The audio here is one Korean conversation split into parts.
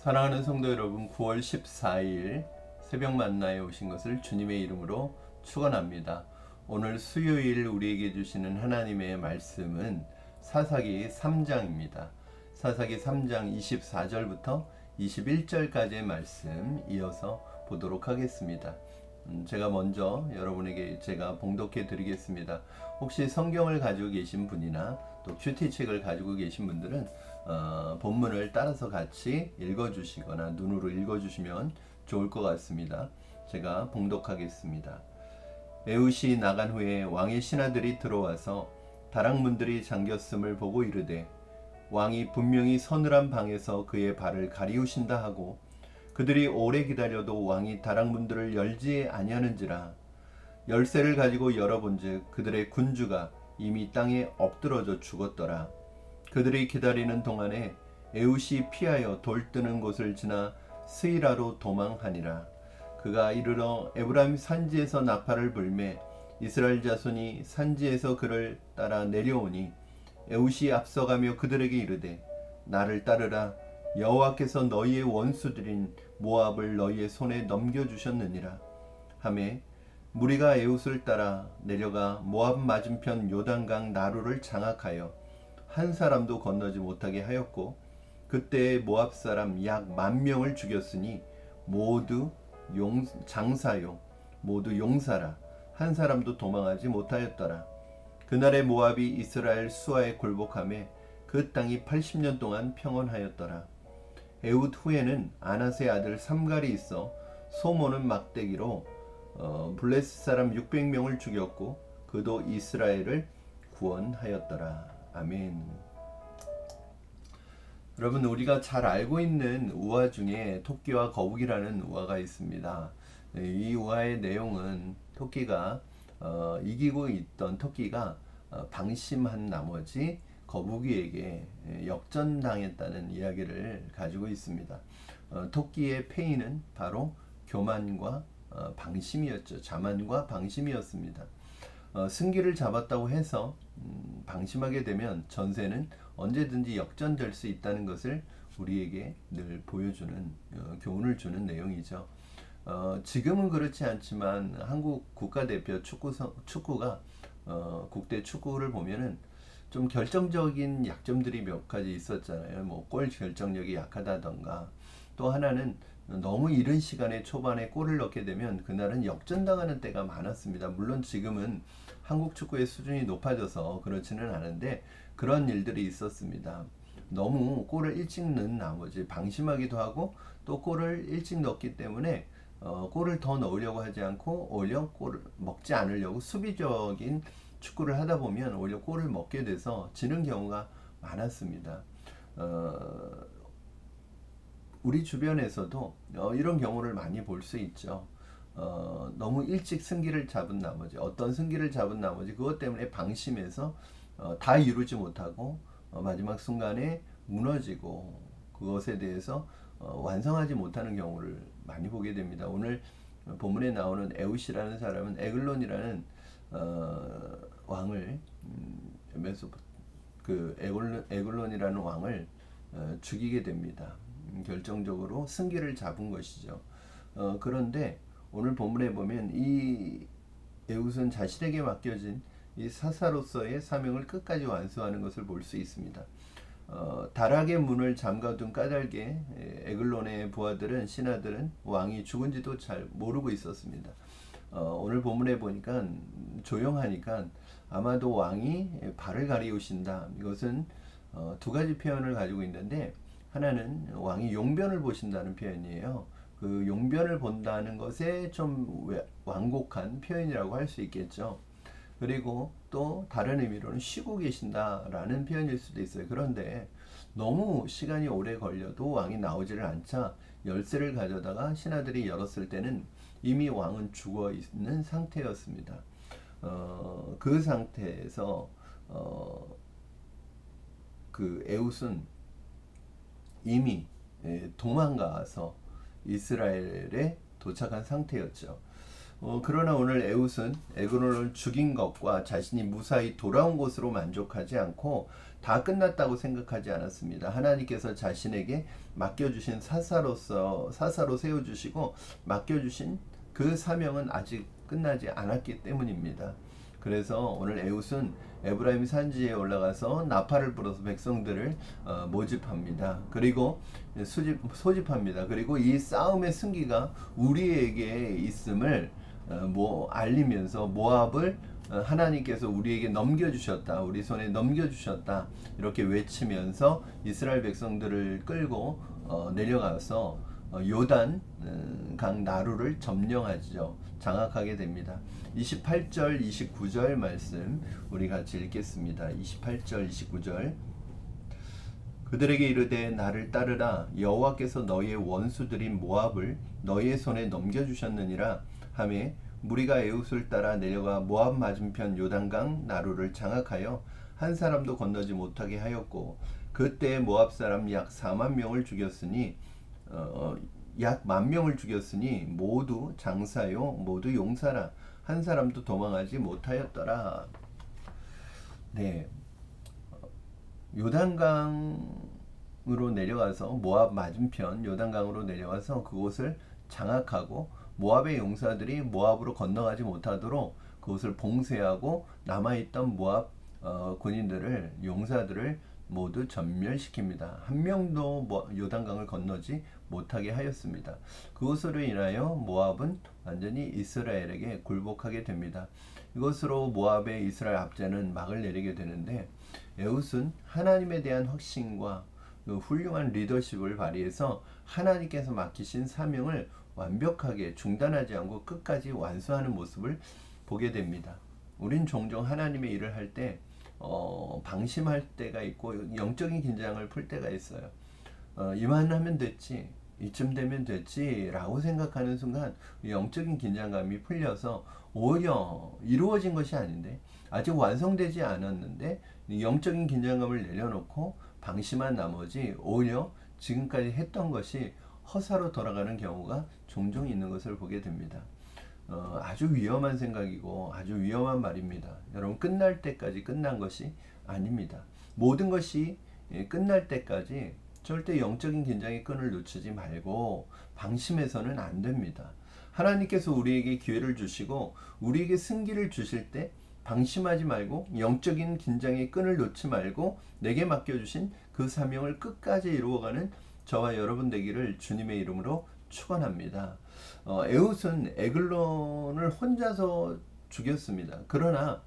사랑하는 성도 여러분, 9월 14일 새벽 만나에 오신 것을 주님의 이름으로 축원합니다. 오늘 수요일 우리에게 주시는 하나님의 말씀은 사사기 3장입니다. 사사기 3장 24절부터 21절까지의 말씀 이어서 보도록 하겠습니다. 제가 먼저 여러분에게 제가 봉독해 드리겠습니다. 혹시 성경을 가지고 계신 분이나 또 큐티책을 가지고 계신 분들은 본문을 따라서 같이 읽어주시거나 눈으로 읽어주시면 좋을 것 같습니다. 제가 봉독하겠습니다. 에훗이 나간 후에 왕의 신하들이 들어와서 다락문들이 잠겼음을 보고 이르되 왕이 분명히 서늘한 방에서 그의 발을 가리우신다 하고 그들이 오래 기다려도 왕이 다락문들을 열지 아니하는지라. 열쇠를 가지고 열어본즉 그들의 군주가 이미 땅에 엎드러져 죽었더라. 그들이 기다리는 동안에 에훗이 피하여 돌 뜨는 곳을 지나 스이라로 도망하니라. 그가 이르러 에브라임 산지에서 나팔을 불매 이스라엘 자손이 산지에서 그를 따라 내려오니 에훗이 앞서가며 그들에게 이르되 나를 따르라. 여호와께서 너희의 원수들인 모압을 너희의 손에 넘겨주셨느니라 하매 무리가 에훗을 따라 내려가 모압 맞은편 요단강 나루를 장악하여 한 사람도 건너지 못하게 하였고 그때 모압 사람 약 10,000명을 죽였으니 모두 장사요 모두 용사라. 한 사람도 도망하지 못하였더라. 그날의 모압이 이스라엘 수하에 굴복하며 그 땅이 80년 동안 평온하였더라. 에훗 후에는 아낫의 아들 삼갈이 있어 소모는 막대기로 블레스 사람 600명을 죽였고 그도 이스라엘을 구원하였더라. 아멘. 여러분, 우리가 잘 알고 있는 우화 중에 토끼와 거북이라는 우화가 있습니다. 이 우화의 내용은 토끼가 이기고 있던 토끼가 방심한 나머지 거북이에게 역전당했다는 이야기를 가지고 있습니다. 토끼의 패인은 바로 교만과 방심이었죠. 자만과 방심이었습니다. 승기를 잡았다고 해서 방심하게 되면 전세는 언제든지 역전될 수 있다는 것을 우리에게 늘 보여주는 교훈을 주는 내용이죠. 지금은 그렇지 않지만 한국 국가대표 축구가 국대 축구를 보면은 좀 결정적인 약점들이 몇 가지 있었잖아요. 뭐 골 결정력이 약하다던가 또 하나는 너무 이른 시간에 초반에 골을 넣게 되면 그날은 역전당하는 때가 많았습니다. 물론 지금은 한국 축구의 수준이 높아져서 그렇지는 않은데 그런 일들이 있었습니다. 너무 골을 일찍 넣은 나머지 방심하기도 하고 또 골을 일찍 넣기 때문에 골을 더 넣으려고 하지 않고 오히려 골을 먹지 않으려고 수비적인 축구를 하다 보면 오히려 골을 먹게 돼서 지는 경우가 많았습니다. 우리 주변에서도 이런 경우를 많이 볼 수 있죠. 너무 일찍 승기를 잡은 나머지 어떤 승기를 잡은 나머지 그것 때문에 방심해서 다 이루지 못하고 마지막 순간에 무너지고 그것에 대해서 완성하지 못하는 경우를 많이 보게 됩니다. 오늘 본문에 나오는 에훗이라는 사람은 에글론이라는 왕을 에글론이라는 왕을 죽이게 됩니다. 결정적으로 승기를 잡은 것이죠. 그런데 오늘 본문에 보면 이 에훗은 자신에게 맡겨진 이 사사로서의 사명을 끝까지 완수하는 것을 볼 수 있습니다. 다락의 문을 잠가둔 까닭에 에글론의 부하들은 신하들은 왕이 죽은지도 잘 모르고 있었습니다. 오늘 본문에 보니까 조용하니까 아마도 왕이 발을 가리우신다. 이것은 두 가지 표현을 가지고 있는데 하나는 왕이 용변을 보신다는 표현이에요. 그 용변을 본다는 것에 좀 완곡한 표현이라고 할 수 있겠죠. 그리고 또 다른 의미로는 쉬고 계신다라는 표현일 수도 있어요. 그런데 너무 시간이 오래 걸려도 왕이 나오지를 않자 열쇠를 가져다가 신하들이 열었을 때는 이미 왕은 죽어 있는 상태였습니다. 그 상태에서 그 에훗은 이미 도망가서 이스라엘에 도착한 상태였죠. 그러나 오늘 에훗은 에글론을 죽인 것과 자신이 무사히 돌아온 것으로 만족하지 않고 다 끝났다고 생각하지 않았습니다. 하나님께서 자신에게 맡겨주신 사사로 세워주시고 맡겨주신 그 사명은 아직 끝나지 않았기 때문입니다. 그래서 오늘 에훗은 에브라임 산지에 올라가서 나팔을 불어서 백성들을 모집합니다. 그리고 소집합니다. 그리고 이 싸움의 승기가 우리에게 있음을 알리면서 모압을 하나님께서 우리에게 넘겨주셨다, 우리 손에 넘겨주셨다 이렇게 외치면서 이스라엘 백성들을 끌고 내려가서 요단 강 나루를 점령하죠. 장악하게 됩니다. 28절 29절 말씀 우리 같이 읽겠습니다. 28절 29절 그들에게 이르되 나를 따르라 여호와께서 너희의 원수들인 모압을 너희의 손에 넘겨주셨느니라 하매 무리가 에훗을 따라 내려가 모압 맞은편 요단강 나루를 장악하여 한 사람도 건너지 못하게 하였고 그때 모압 사람 약 4만 명을 죽였으니 약 10,000명을 죽였으니 모두 장사요 모두 용사라 한 사람도 도망하지 못하였더라. 네, 요단강으로 내려가서 모압 맞은편 요단강으로 내려가서 그곳을 장악하고 모압의 용사들이 모압으로 건너가지 못하도록 그곳을 봉쇄하고 남아있던 모압 군인들을 용사들을 모두 전멸시킵니다. 한 명도 요단강을 건너지 못하게 하였습니다. 그것으로 인하여 모압은 완전히 이스라엘에게 굴복하게 됩니다. 이것으로 모압의 이스라엘 압제는 막을 내리게 되는데 에훗은 하나님에 대한 확신과 그 훌륭한 리더십을 발휘해서 하나님께서 맡기신 사명을 완벽하게 중단하지 않고 끝까지 완수하는 모습을 보게 됩니다. 우린 종종 하나님의 일을 할 때 방심할 때가 있고 영적인 긴장을 풀 때가 있어요. 이만 하면 됐지, 이쯤 되면 됐지 라고 생각하는 순간 영적인 긴장감이 풀려서 오히려 이루어진 것이 아닌데 아직 완성되지 않았는데 영적인 긴장감을 내려놓고 방심한 나머지 오히려 지금까지 했던 것이 허사로 돌아가는 경우가 종종 있는 것을 보게 됩니다. 아주 위험한 생각이고 아주 위험한 말입니다. 여러분 끝날 때까지 끝난 것이 아닙니다. 모든 것이 끝날 때까지 절대 영적인 긴장의 끈을 놓치지 말고 방심해서는 안 됩니다. 하나님께서 우리에게 기회를 주시고 우리에게 승기를 주실 때 방심하지 말고 영적인 긴장의 끈을 놓지 말고 내게 맡겨주신 그 사명을 끝까지 이루어가는 저와 여러분 되기를 주님의 이름으로 축원합니다. 에훗은 에글론을 혼자서 죽였습니다. 그러나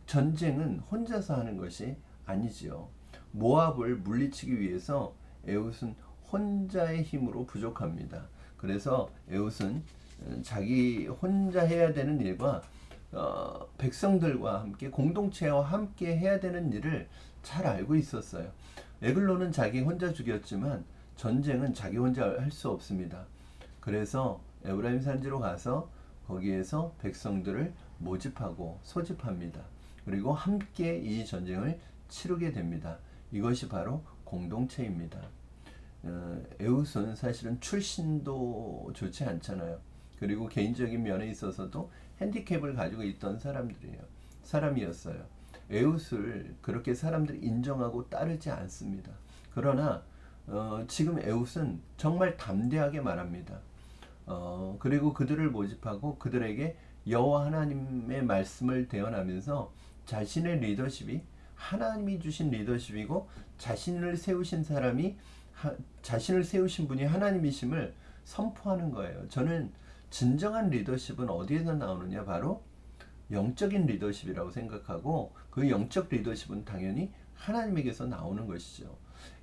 전쟁은 혼자서 하는 것이 아니지요. 모압을 물리치기 위해서 에훗은 혼자의 힘으로 부족합니다. 그래서 에훗은 자기 혼자 해야 되는 일과 백성들과 함께 공동체와 함께 해야 되는 일을 잘 알고 있었어요. 에글론은 자기 혼자 죽였지만 전쟁은 자기 혼자 할 수 없습니다. 그래서 에브라임 산지로 가서 거기에서 백성들을 모집하고 소집합니다. 그리고 함께 이 전쟁을 치르게 됩니다. 이것이 바로 공동체입니다. 에훗은 사실은 출신도 좋지 않잖아요. 그리고 개인적인 면에 있어서도 핸디캡을 가지고 있던 사람이었어요. 에훗을 그렇게 사람들이 인정하고 따르지 않습니다. 그러나 지금 에훗은 정말 담대하게 말합니다. 그리고 그들을 모집하고 그들에게 여호와 하나님의 말씀을 대언하면서 자신의 리더십이 하나님이 주신 리더십이고 자신을 세우신 분이 하나님이심을 선포하는 거예요. 저는 진정한 리더십은 어디에서 나오느냐, 바로 영적인 리더십이라고 생각하고 그 영적 리더십은 당연히 하나님에게서 나오는 것이죠.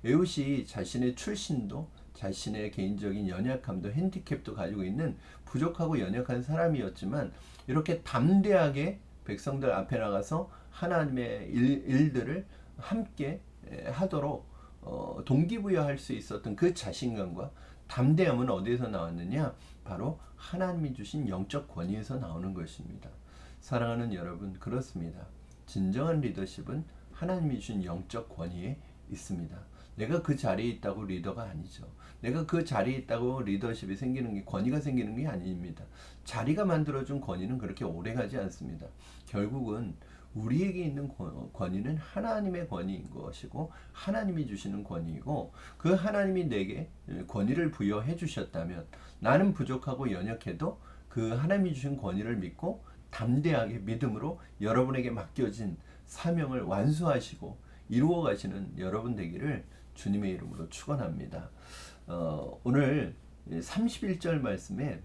에훗이 자신의 출신도 자신의 개인적인 연약함도 핸디캡도 가지고 있는 부족하고 연약한 사람이었지만 이렇게 담대하게 백성들 앞에 나가서 하나님의 일들을 함께 하도록 동기부여할 수 있었던 그 자신감과 담대함은 어디에서 나왔느냐? 바로 하나님이 주신 영적 권위에서 나오는 것입니다. 사랑하는 여러분, 그렇습니다. 진정한 리더십은 하나님이 주신 영적 권위에 있습니다. 내가 그 자리에 있다고 리더가 아니죠. 내가 그 자리에 있다고 리더십이 생기는 게, 권위가 생기는 게 아닙니다. 자리가 만들어준 권위는 그렇게 오래 가지 않습니다. 결국은 우리에게 있는 권위는 하나님의 권위인 것이고, 하나님이 주시는 권위이고, 그 하나님이 내게 권위를 부여해 주셨다면 나는 부족하고 연약해도 그 하나님이 주신 권위를 믿고 담대하게 믿음으로 여러분에게 맡겨진 사명을 완수하시고 이루어 가시는 여러분 되기를 주님의 이름으로 축원합니다. 오늘 31절 말씀에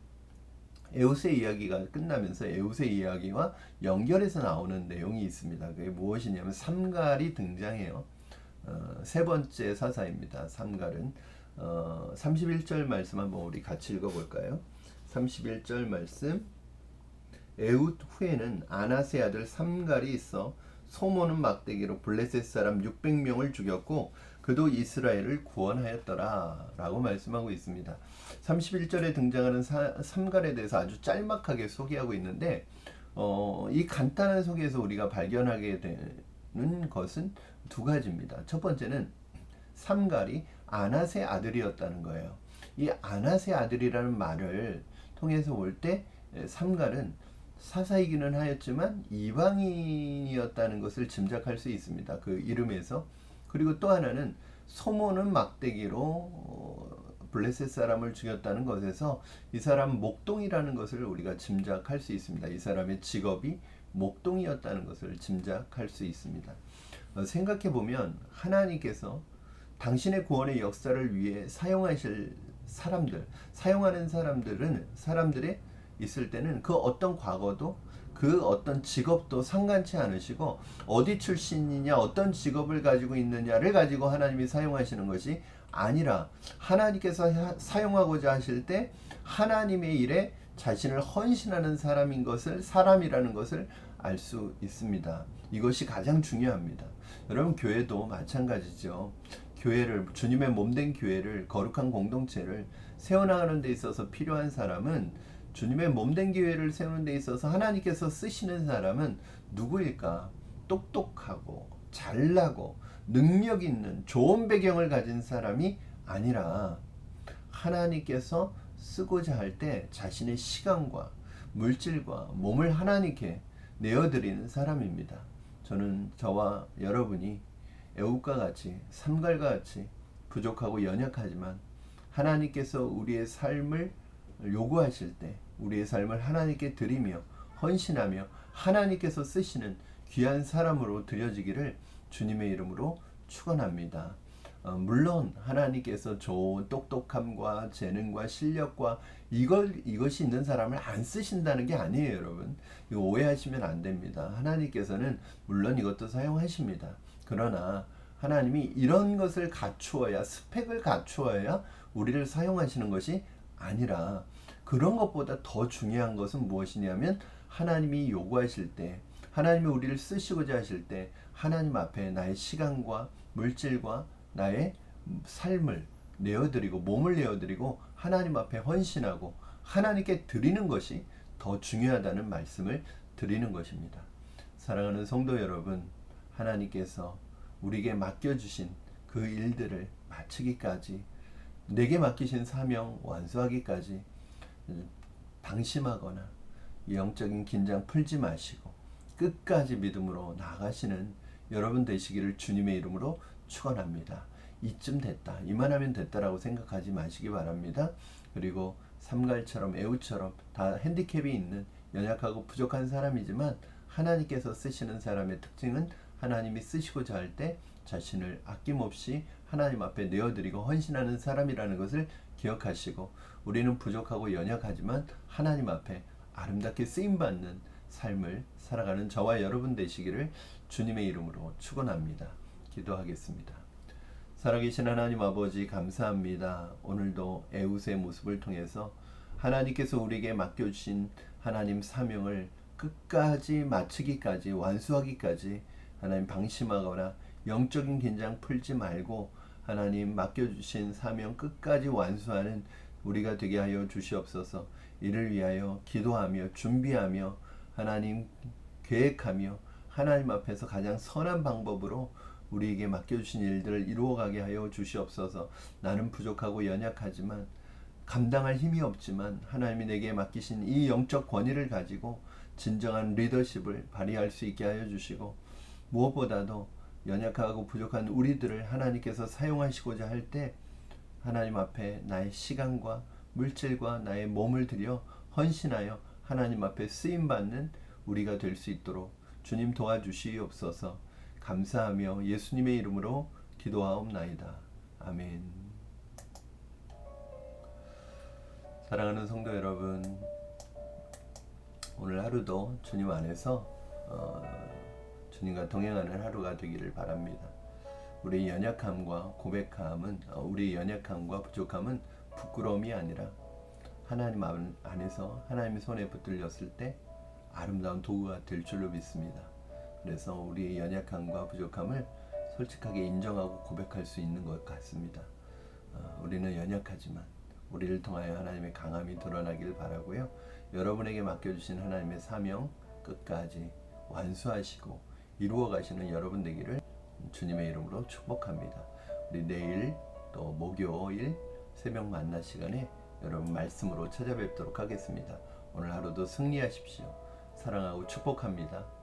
에우스의 이야기가 끝나면서 에우스의 이야기와 연결해서 나오는 내용이 있습니다. 그게 무엇이냐면 삼갈이 등장해요. 세 번째 사사입니다. 삼갈은 31절 말씀 한번 우리 같이 읽어볼까요? 31절 말씀. 에훗 후에는 아낫의 아들 삼갈이 있어 소모는 막대기로 블레셋 사람 600명을 죽였고 그도 이스라엘을 구원하였더라 라고 말씀하고 있습니다. 31절에 등장하는 삼갈에 대해서 아주 짤막하게 소개하고 있는데 이 간단한 소개에서 우리가 발견하게 되는 것은 두 가지입니다. 첫 번째는 삼갈이 아낫의 아들이었다는 거예요. 이 아낫의 아들이라는 말을 통해서 볼 때 삼갈은 사사이기는 하였지만 이방인이었다는 것을 짐작할 수 있습니다. 그 이름에서. 그리고 또 하나는 소모는 막대기로 블레셋 사람을 죽였다는 것에서 이 사람 목동이라는 것을 우리가 짐작할 수 있습니다. 이 사람의 직업이 목동이었다는 것을 짐작할 수 있습니다. 생각해 보면 하나님께서 당신의 구원의 역사를 위해 사용하실 사용하는 사람들의 있을 때는 그 어떤 과거도 그 어떤 직업도 상관치 않으시고 어디 출신이냐 어떤 직업을 가지고 있느냐를 가지고 하나님이 사용하시는 것이 아니라 하나님께서 사용하고자 하실 때 하나님의 일에 자신을 헌신하는 사람이라는 것을 알 수 있습니다. 이것이 가장 중요합니다. 여러분 교회도 마찬가지죠. 주님의 몸된 교회를 거룩한 공동체를 세워나가는 데 있어서 필요한 사람은 주님의 몸된 교회를 세우는 데 있어서 하나님께서 쓰시는 사람은 누구일까? 똑똑하고 잘나고 능력 있는 좋은 배경을 가진 사람이 아니라 하나님께서 쓰고자 할 때 자신의 시간과 물질과 몸을 하나님께 내어드리는 사람입니다. 저는 저와 여러분이 에훗과 같이 삼갈과 같이 부족하고 연약하지만 하나님께서 우리의 삶을 요구하실 때 우리의 삶을 하나님께 드리며 헌신하며 하나님께서 쓰시는 귀한 사람으로 드려지기를 주님의 이름으로 축원합니다. 물론 하나님께서 좋은 똑똑함과 재능과 실력과 이것이 있는 사람을 안 쓰신다는 게 아니에요, 여러분. 이거 오해하시면 안 됩니다. 하나님께서는 물론 이것도 사용하십니다. 그러나 하나님이 이런 것을 갖추어야, 스펙을 갖추어야 우리를 사용하시는 것이 아니라 그런 것보다 더 중요한 것은 무엇이냐면 하나님이 요구하실 때, 하나님이 우리를 쓰시고자 하실 때 하나님 앞에 나의 시간과 물질과 나의 삶을 내어드리고 몸을 내어드리고 하나님 앞에 헌신하고 하나님께 드리는 것이 더 중요하다는 말씀을 드리는 것입니다. 사랑하는 성도 여러분, 하나님께서 우리에게 맡겨주신 그 일들을 마치기까지, 내게 맡기신 사명 완수하기까지 방심하거나 영적인 긴장 풀지 마시고 끝까지 믿음으로 나아가시는 여러분 되시기를 주님의 이름으로 축원합니다. 이쯤 됐다, 이만하면 됐다라고 생각하지 마시기 바랍니다. 그리고 삼갈처럼 에훗처럼 다 핸디캡이 있는 연약하고 부족한 사람이지만 하나님께서 쓰시는 사람의 특징은 하나님이 쓰시고자 할 때 자신을 아낌없이 하나님 앞에 내어드리고 헌신하는 사람이라는 것을 기억하시고 우리는 부족하고 연약하지만 하나님 앞에 아름답게 쓰임받는 삶을 살아가는 저와 여러분 되시기를 주님의 이름으로 축원합니다. 기도하겠습니다. 살아계신 하나님 아버지 감사합니다. 오늘도 에훗의 모습을 통해서 하나님께서 우리에게 맡겨주신 하나님 사명을 끝까지 마치기까지 완수하기까지 하나님 방심하거나 영적인 긴장 풀지 말고 하나님 맡겨주신 사명 끝까지 완수하는 우리가 되게 하여 주시옵소서. 이를 위하여 기도하며 준비하며 하나님 계획하며 하나님 앞에서 가장 선한 방법으로 우리에게 맡겨주신 일들을 이루어가게 하여 주시옵소서. 나는 부족하고 연약하지만 감당할 힘이 없지만 하나님이 내게 맡기신 이 영적 권위를 가지고 진정한 리더십을 발휘할 수 있게 하여 주시고, 무엇보다도 연약하고 부족한 우리들을 하나님께서 사용하시고자 할 때 하나님 앞에 나의 시간과 물질과 나의 몸을 들여 헌신하여 하나님 앞에 쓰임받는 우리가 될 수 있도록 주님 도와주시옵소서. 감사하며 예수님의 이름으로 기도하옵나이다. 아멘. 사랑하는 성도 여러분, 오늘 하루도 주님 안에서 주님과 동행하는 하루가 되기를 바랍니다. 우리의 연약함과 고백함은, 우리의 연약함과 부족함은 부끄러움이 아니라 하나님 안에서 하나님의 손에 붙들렸을 때 아름다운 도구가 될 줄로 믿습니다. 그래서 우리의 연약함과 부족함을 솔직하게 인정하고 고백할 수 있는 것 같습니다. 우리는 연약하지만 우리를 통하여 하나님의 강함이 드러나길 바라고요. 여러분에게 맡겨주신 하나님의 사명 끝까지 완수하시고 이루어 가시는 여러분 되기를 주님의 이름으로 축복합니다. 우리 내일 또 목요일 새벽 만나 시간에 여러분 말씀으로 찾아뵙도록 하겠습니다. 오늘 하루도 승리하십시오. 사랑하고 축복합니다.